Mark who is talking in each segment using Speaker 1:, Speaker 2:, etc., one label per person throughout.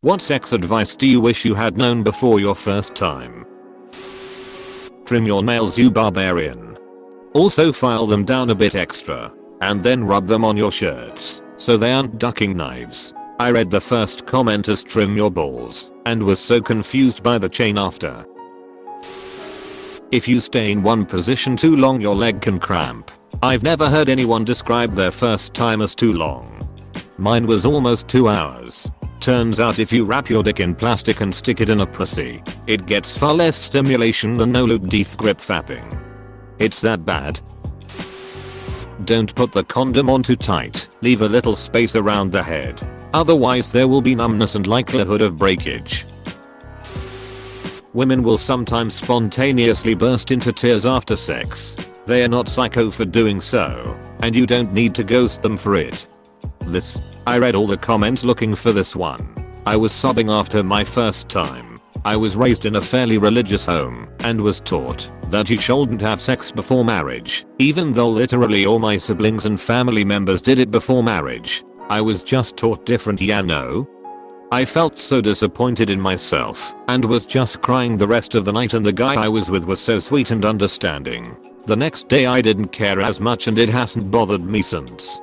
Speaker 1: What sex advice do you wish you had known before your first time? Trim your nails, you barbarian. Also file them down a bit extra. And then rub them on your shirts so they aren't ducking knives. I read the first comment as trim your balls and was so confused by the chain after. If you stay in one position too long, your leg can cramp. I've never heard anyone describe their first time as too long. Mine was almost 2 hours. Turns out if you wrap your dick in plastic and stick it in a pussy, it gets far less stimulation than no lube teeth grip fapping. It's that bad. Don't put the condom on too tight. Leave a little space around the head. Otherwise there will be numbness and likelihood of breakage. Women will sometimes spontaneously burst into tears after sex. They are not psycho for doing so, and you don't need to ghost them for it. I read all the comments looking for this one. I was sobbing after my first time. I was raised in a fairly religious home and was taught that you shouldn't have sex before marriage, even though literally all my siblings and family members did it before marriage. I was just taught different, yeah, no? I felt so disappointed in myself and was just crying the rest of the night, and the guy I was with was so sweet and understanding. The next day I didn't care as much and it hasn't bothered me since.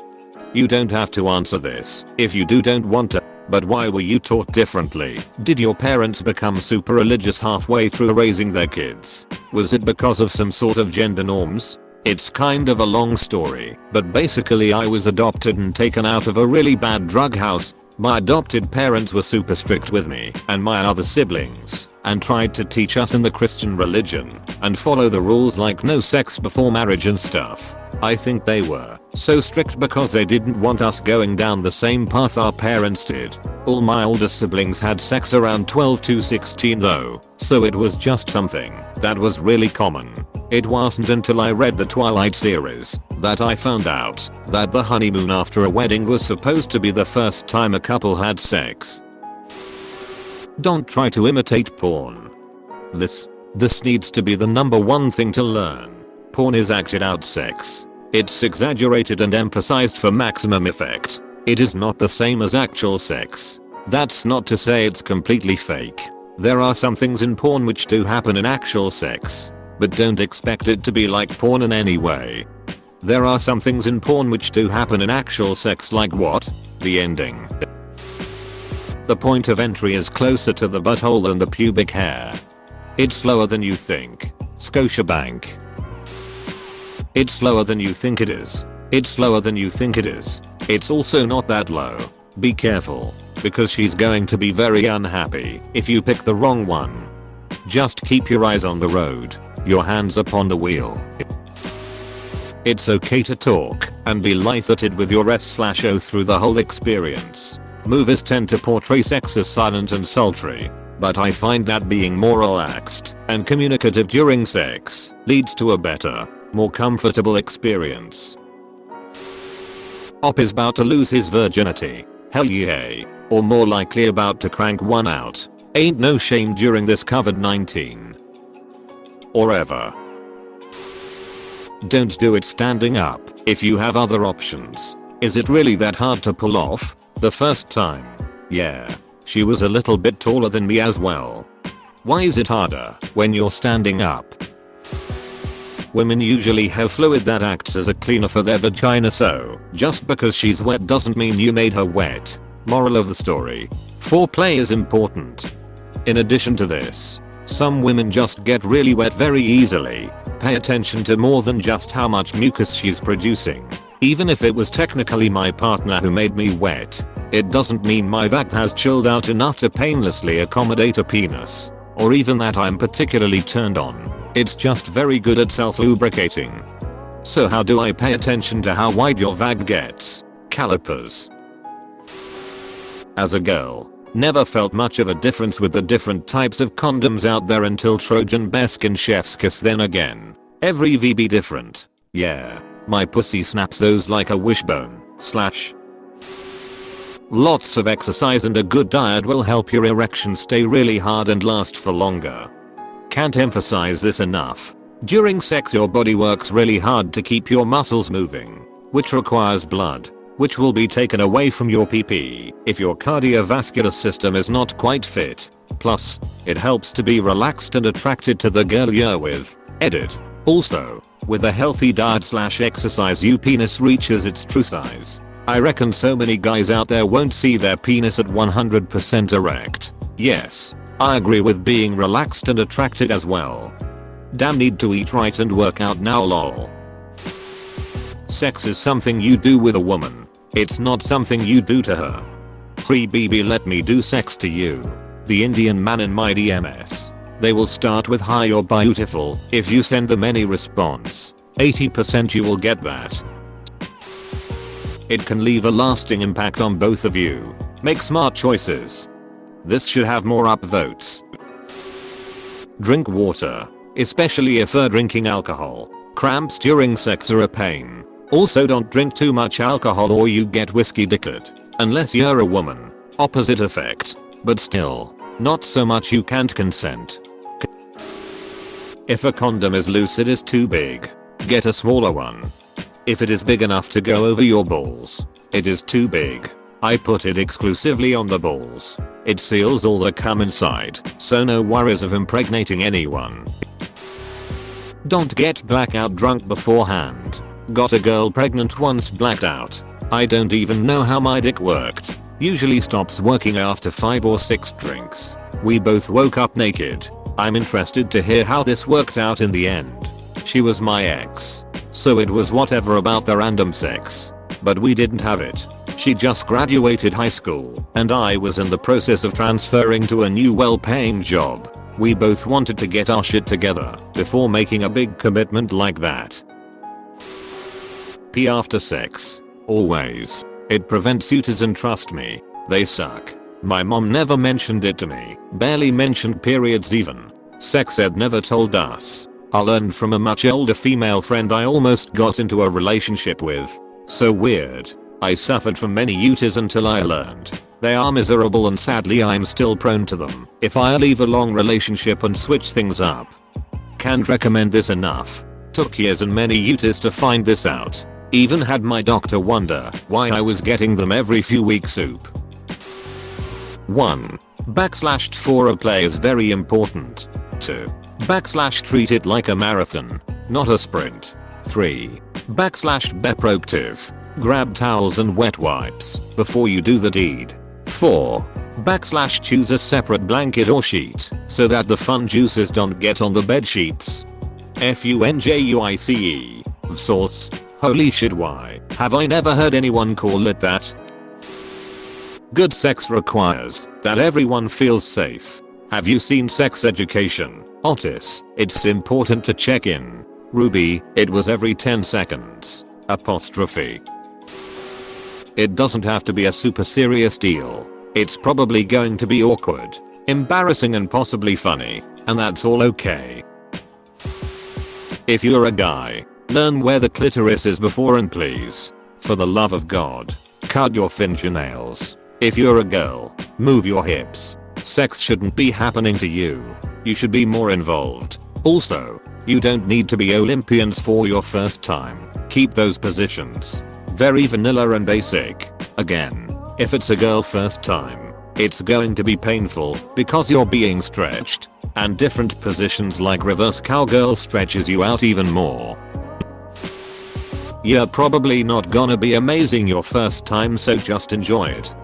Speaker 1: You don't have to answer this if you don't want to, but why were you taught differently? Did your parents become super religious halfway through raising their kids? Was it because of some sort of gender norms? It's kind of a long story, but basically I was adopted and taken out of a really bad drug house. My adopted parents were super strict with me and my other siblings and tried to teach us in the Christian religion and follow the rules like no sex before marriage and stuff. I think they were so strict because they didn't want us going down the same path our parents did. All my older siblings had sex around 12 to 16 though, so it was just something that was really common. It wasn't until I read the Twilight series that I found out that the honeymoon after a wedding was supposed to be the first time a couple had sex. Don't try to imitate porn. This needs to be the #1 thing to learn. Porn is acted out sex. It's exaggerated and emphasized for maximum effect. It is not the same as actual sex. That's not to say it's completely fake. There are some things in porn which do happen in actual sex, but don't expect it to be like porn in any way. There are some things in porn which do happen in actual sex, like what? The ending. The point of entry is closer to the butthole than the pubic hair. It's slower than you think. Scotiabank. It's slower than you think it is. It's slower than you think it is. It's also not that low. Be careful, because she's going to be very unhappy if you pick the wrong one. Just keep your eyes on the road, your hands upon the wheel. It's okay to talk and be light-hearted with your S/O through the whole experience. Movies tend to portray sex as silent and sultry, but I find that being more relaxed and communicative during sex leads to a better, more comfortable experience. Op is about to lose his virginity. Hell yeah. Or more likely about to crank one out. Ain't no shame during this COVID-19. Or ever. Don't do it standing up if you have other options. Is it really that hard to pull off? The first time? Yeah. She was a little bit taller than me as well. Why is it harder when you're standing up? Women usually have fluid that acts as a cleaner for their vagina, so just because she's wet doesn't mean you made her wet. Moral of the story: foreplay is important. In addition to this, some women just get really wet very easily. Pay attention to more than just how much mucus she's producing. Even if it was technically my partner who made me wet, it doesn't mean my vag has chilled out enough to painlessly accommodate a penis, or even that I'm particularly turned on. It's just very good at self-lubricating. So how do I pay attention to how wide your vag gets? Calipers. As a girl, never felt much of a difference with the different types of condoms out there until Trojan Bearskin Chef's Kiss. Then again, every VB different. Yeah, my pussy snaps those like a wishbone. Lots of exercise and a good diet will help your erection stay really hard and last for longer. Can't emphasize this enough. During sex your body works really hard to keep your muscles moving, which requires blood. which will be taken away from your PP if your cardiovascular system is not quite fit. Plus, it helps to be relaxed and attracted to the girl you're with. Edit. Also, with a healthy diet/exercise your penis reaches its true size. I reckon so many guys out there won't see their penis at 100% erect. Yes, I agree with being relaxed and attracted as well. Damn, need to eat right and work out now lol. Sex is something you do with a woman. It's not something you do to her. Free BB, let me do sex to you. The Indian man in my DMs. They will start with hi or beautiful. If you send them any response, 80% you will get that. It can leave a lasting impact on both of you. Make smart choices. This should have more upvotes. Drink water, especially if you're drinking alcohol. Cramps during sex are a pain. Also, don't drink too much alcohol or you get whiskey dickered. Unless you're a woman. Opposite effect. But still, not so much you can't consent. If a condom is loose, it is too big. Get a smaller one. If it is big enough to go over your balls, it is too big. I put it exclusively on the balls. It seals all the cum inside, so no worries of impregnating anyone. Don't get blackout drunk beforehand. Got a girl pregnant once, blacked out. I don't even know how my dick worked. Usually stops working after 5 or 6 drinks. We both woke up naked. I'm interested to hear how this worked out in the end. She was my ex, so it was whatever about the random sex. But we didn't have it. She just graduated high school, and I was in the process of transferring to a new well-paying job. We both wanted to get our shit together before making a big commitment like that. Pee after sex. Always. It prevents suitors, and trust me, they suck. My mom never mentioned it to me, barely mentioned periods even. Sex ed never told us. I learned from a much older female friend I almost got into a relationship with. So weird. I suffered from many UTIs until I learned. They are miserable, and sadly I'm still prone to them if I leave a long relationship and switch things up. Can't recommend this enough. Took years and many UTIs to find this out. Even had my doctor wonder why I was getting them every few weeks. Soup. 1. Foreplay is very important. 2. Treat it like a marathon, not a sprint. 3. Be proactive. Grab towels and wet wipes before you do the deed. 4. Choose a separate blanket or sheet so that the fun juices don't get on the bed sheets. FUNJUICE. Source. Holy shit, why have I never heard anyone call it that? Good sex requires that everyone feels safe. Have you seen Sex Education? Otis, it's important to check in. Ruby, it was every 10 seconds. Apostrophe. It doesn't have to be a super serious deal. It's probably going to be awkward, embarrassing, and possibly funny, and that's all okay. If you're a guy, learn where the clitoris is before, and please, for the love of God, cut your fingernails. If you're a girl, move your hips. Sex shouldn't be happening to you. You should be more involved. Also, you don't need to be Olympians for your first time. Keep those positions very vanilla and basic. Again, if it's a girl first time, it's going to be painful because you're being stretched, and different positions like reverse cowgirl stretches you out even more. You're probably not gonna be amazing your first time, so just enjoy it.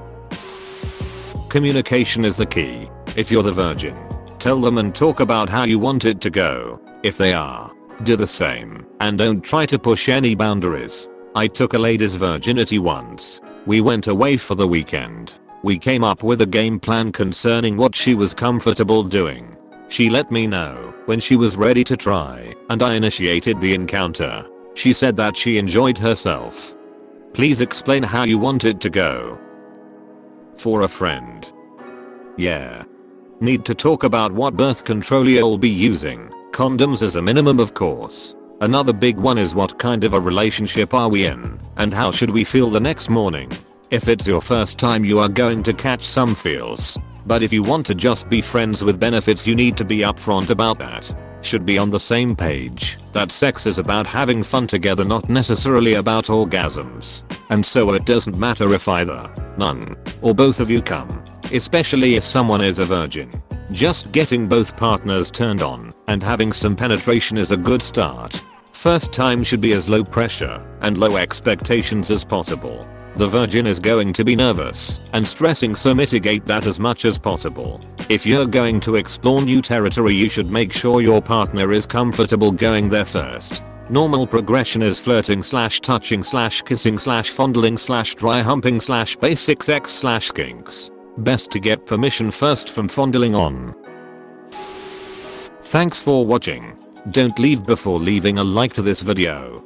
Speaker 1: Communication is the key. If you're the virgin, tell them and talk about how you want it to go. If they are, do the same, and don't try to push any boundaries. I took a lady's virginity once. We went away for the weekend. We came up with a game plan concerning what she was comfortable doing. She let me know when she was ready to try, and I initiated the encounter. She said that she enjoyed herself. Please explain how you want it to go. For a friend. Yeah. Need to talk about what birth control you'll be using. Condoms as a minimum, of course. Another big one is what kind of a relationship are we in, and how should we feel the next morning. If it's your first time, you are going to catch some feels. But if you want to just be friends with benefits, you need to be upfront about that. should be on the same page that sex is about having fun together, not necessarily about orgasms. And so it doesn't matter if either, none, or both of you come, especially if someone is a virgin. Just getting both partners turned on and having some penetration is a good start. First time should be as low pressure and low expectations as possible. The virgin is going to be nervous and stressing, so mitigate that as much as possible. If you're going to explore new territory, you should make sure your partner is comfortable going there first. Normal progression is flirting / touching / kissing / fondling / dry humping / basic sex / kinks. Best to get permission first from fondling on. Thanks for watching. Don't leave before leaving a like to this video.